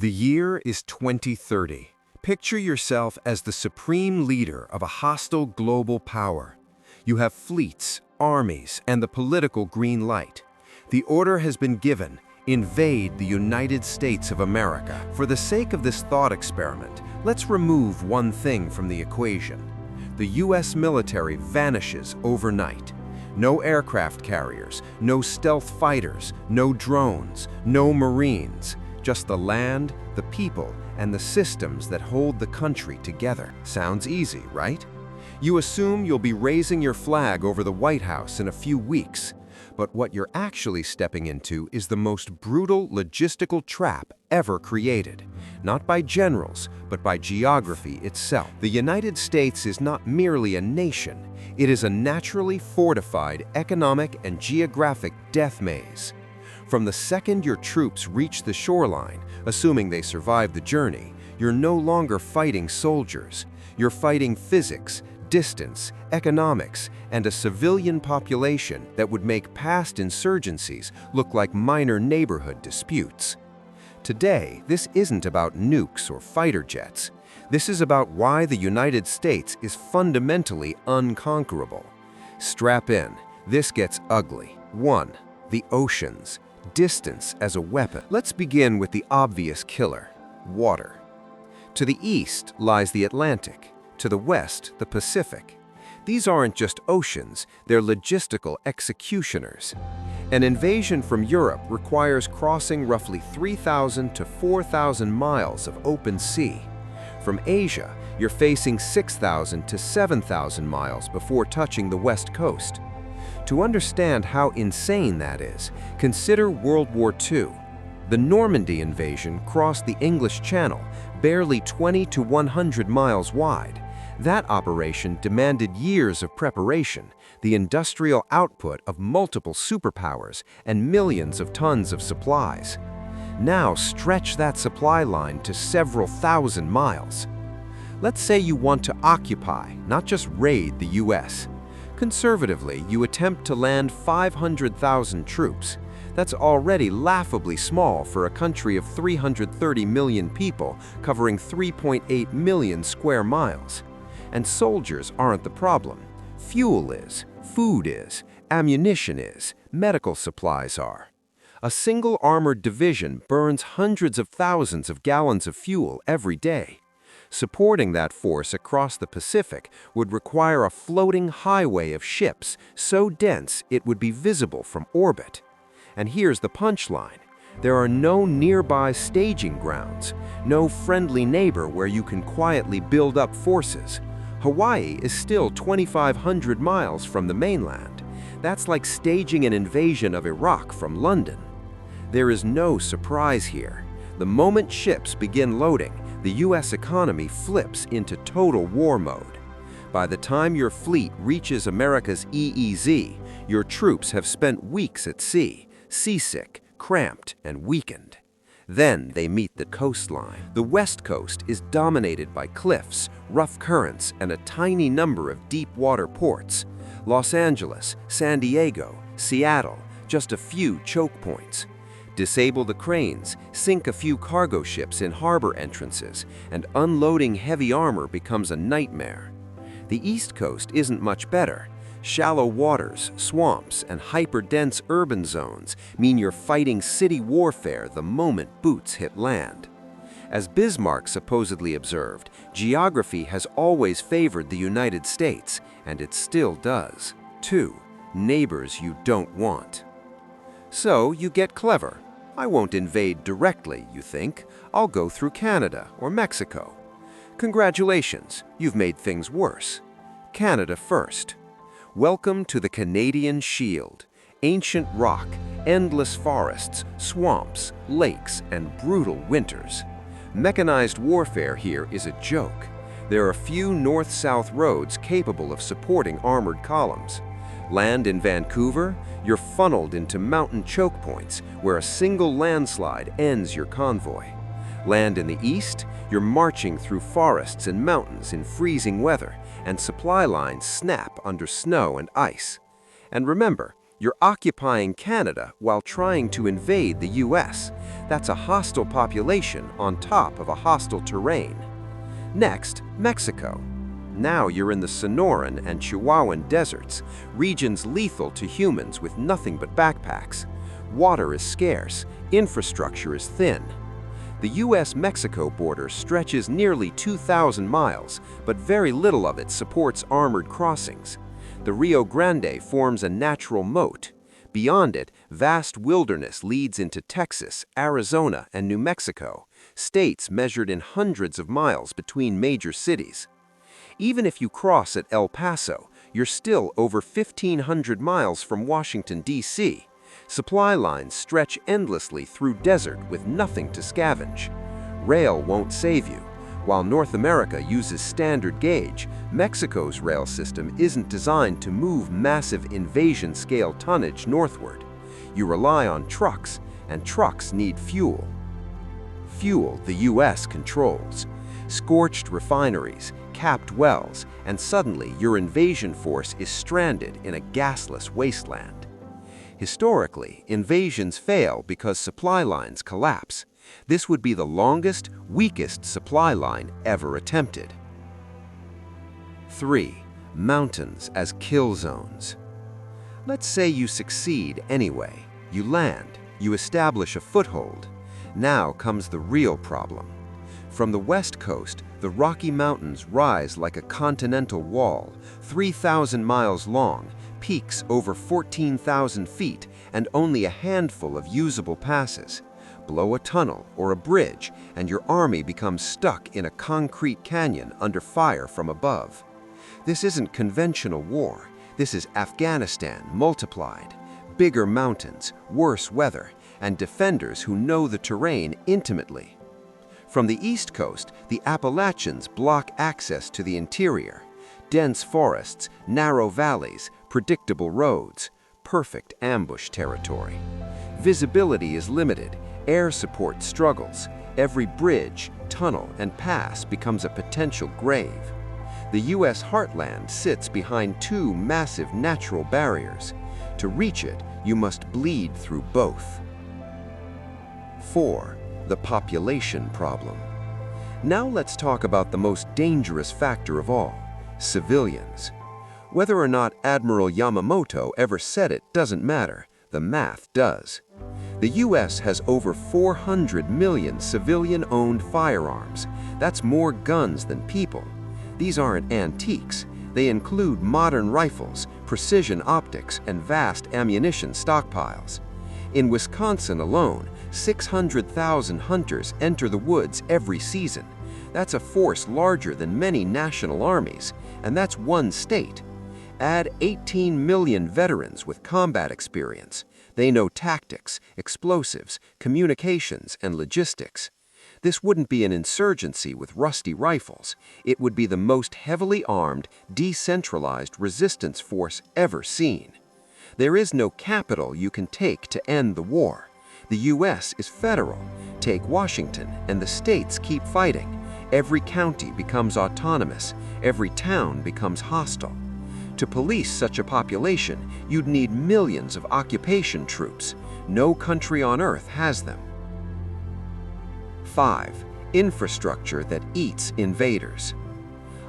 The year is 2030. Picture yourself as the supreme leader of a hostile global power. You have fleets, armies, and the political green light. The order has been given: invade the United States of America. For the sake of this thought experiment, let's remove one thing from the equation. The US military vanishes overnight. No aircraft carriers, no stealth fighters, no drones, no Marines. Just the land, the people, and the systems that hold the country together. Sounds easy, right? You assume you'll be raising your flag over the White House in a few weeks. But what you're actually stepping into is the most brutal logistical trap ever created. Not by generals, but by geography itself. The United States is not merely a nation. It is a naturally fortified economic and geographic death maze. From the second your troops reach the shoreline, assuming they survive the journey, you're no longer fighting soldiers. You're fighting physics, distance, economics, and a civilian population that would make past insurgencies look like minor neighborhood disputes. Today, this isn't about nukes or fighter jets. This is about why the United States is fundamentally unconquerable. Strap in. This gets ugly. 1. The oceans. Distance as a weapon. Let's begin with the obvious killer: water. To the east lies the Atlantic. To the west, the Pacific. These aren't just oceans, they're logistical executioners. An invasion from Europe requires crossing roughly 3,000 to 4,000 miles of open sea. From Asia, you're facing 6,000 to 7,000 miles before touching the west coast. To understand how insane that is, consider World War II. The Normandy invasion crossed the English Channel, barely 20 to 100 miles wide. That operation demanded years of preparation, the industrial output of multiple superpowers, and millions of tons of supplies. Now stretch that supply line to several thousand miles. Let's say you want to occupy, not just raid the US. Conservatively, you attempt to land 500,000 troops. That's already laughably small for a country of 330 million people covering 3.8 million square miles. And soldiers aren't the problem. Fuel is, food is, ammunition is, medical supplies are. A single armored division burns hundreds of thousands of gallons of fuel every day. Supporting that force across the Pacific would require a floating highway of ships so dense it would be visible from orbit. And here's the punchline: there are no nearby staging grounds, no friendly neighbor where you can quietly build up forces. Hawaii is still 2,500 miles from the mainland. That's like staging an invasion of Iraq from London. There is no surprise here. The moment ships begin loading, the US economy flips into total war mode. By the time your fleet reaches America's EEZ, your troops have spent weeks at sea, seasick, cramped, and weakened. Then they meet the coastline. The West Coast is dominated by cliffs, rough currents, and a tiny number of deep water ports. Los Angeles, San Diego, Seattle, just a few choke points. Disable the cranes, sink a few cargo ships in harbor entrances, and unloading heavy armor becomes a nightmare. The East Coast isn't much better. Shallow waters, swamps, and hyper-dense urban zones mean you're fighting city warfare the moment boots hit land. As Bismarck supposedly observed, geography has always favored the United States, and it still does. 2. Neighbors you don't want. So you get clever. I won't invade directly, you think. I'll go through Canada or Mexico. Congratulations, you've made things worse. Canada first. Welcome to the Canadian Shield. Ancient rock, endless forests, swamps, lakes, and brutal winters. Mechanized warfare here is a joke. There are few north-south roads capable of supporting armored columns. Land in Vancouver, you're funneled into mountain choke points where a single landslide ends your convoy. Land in the east, you're marching through forests and mountains in freezing weather, and supply lines snap under snow and ice. And remember, You're occupying Canada while trying to invade the US. That's a hostile population on top of a hostile terrain. Next, Mexico. Now you're in the Sonoran and Chihuahuan deserts, regions lethal to humans with nothing but backpacks. Water is scarce, infrastructure is thin. The US-Mexico border stretches nearly 2,000 miles, but very little of it supports armored crossings. The Rio Grande forms a natural moat. Beyond it, vast wilderness leads into Texas, Arizona, and New Mexico, states measured in hundreds of miles between major cities. Even if you cross at El Paso, you're still over 1,500 miles from Washington, D.C. Supply lines stretch endlessly through desert with nothing to scavenge. Rail won't save you. While North America uses standard gauge, Mexico's rail system isn't designed to move massive invasion-scale tonnage northward. You rely on trucks, and trucks need fuel. Fuel the US controls. Scorched refineries, capped wells, and suddenly your invasion force is stranded in a gasless wasteland. Historically, invasions fail because supply lines collapse. This would be the longest, weakest supply line ever attempted. 3. Mountains as kill zones. Let's say you succeed anyway. You land, you establish a foothold. Now comes the real problem. From the west coast, the Rocky Mountains rise like a continental wall, 3,000 miles long, peaks over 14,000 feet, and only a handful of usable passes. Blow a tunnel or a bridge, and your army becomes stuck in a concrete canyon under fire from above. This isn't conventional war. This is Afghanistan multiplied. Bigger mountains, worse weather, and defenders who know the terrain intimately. From the east coast, the Appalachians block access to the interior. Dense forests, narrow valleys, predictable roads, perfect ambush territory. Visibility is limited, air support struggles. Every bridge, tunnel, and pass becomes a potential grave. The US heartland sits behind two massive natural barriers. To reach it, you must bleed through both. 4. The population problem. Now let's talk about the most dangerous factor of all, civilians. Whether or not Admiral Yamamoto ever said it doesn't matter, the math does. The US has over 400 million civilian-owned firearms. That's more guns than people. These aren't antiques. They include modern rifles, precision optics, and vast ammunition stockpiles. In Wisconsin alone, 600,000 hunters enter the woods every season. That's a force larger than many national armies, and that's one state. Add 18 million veterans with combat experience. They know tactics, explosives, communications, and logistics. This wouldn't be an insurgency with rusty rifles. It would be the most heavily armed, decentralized resistance force ever seen. There is no capital you can take to end the war. The US is federal. Take Washington, and the states keep fighting. Every county becomes autonomous. Every town becomes hostile. To police such a population, you'd need millions of occupation troops. No country on earth has them. 5. Infrastructure that eats invaders.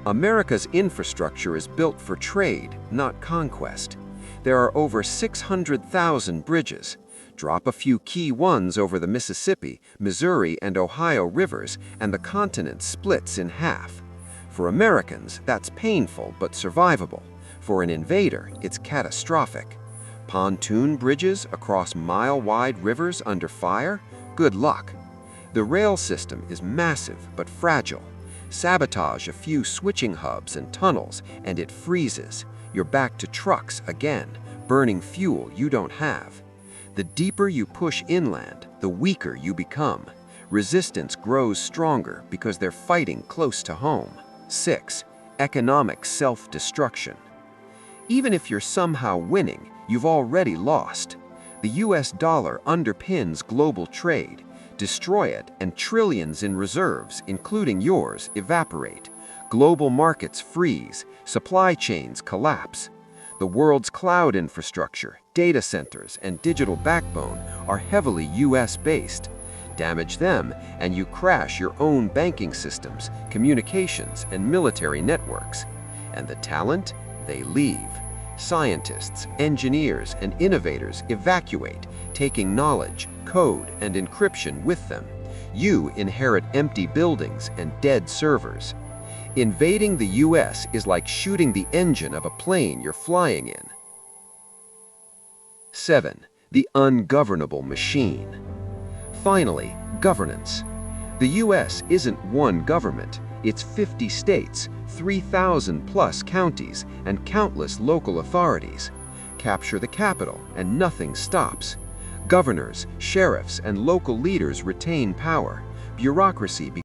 America's infrastructure is built for trade, not conquest. There are over 600,000 bridges. Drop a few key ones over the Mississippi, Missouri, and Ohio rivers, and the continent splits in half. For Americans, that's painful but survivable. For an invader, it's catastrophic. Pontoon bridges across mile-wide rivers under fire? Good luck. The rail system is massive but fragile. Sabotage a few switching hubs and tunnels, and it freezes. You're back to trucks again, burning fuel you don't have. The deeper you push inland, the weaker you become. Resistance grows stronger because they're fighting close to home. 6. Economic self-destruction. Even if you're somehow winning, you've already lost. The US dollar underpins global trade. Destroy it, and trillions in reserves, including yours, evaporate. Global markets freeze. Supply chains collapse. The world's cloud infrastructure, data centers, and digital backbone are heavily US-based. Damage them, and you crash your own banking systems, communications, and military networks. And the talent? They leave. Scientists, engineers, and innovators evacuate, taking knowledge, code, and encryption with them. You inherit empty buildings and dead servers. Invading the US is like shooting the engine of a plane you're flying in. 7. The ungovernable machine. Finally, governance. The US isn't one government, it's 50 states, 3,000+ counties, and countless local authorities. Capture the capital, and nothing stops. Governors, sheriffs, and local leaders retain power. Bureaucracy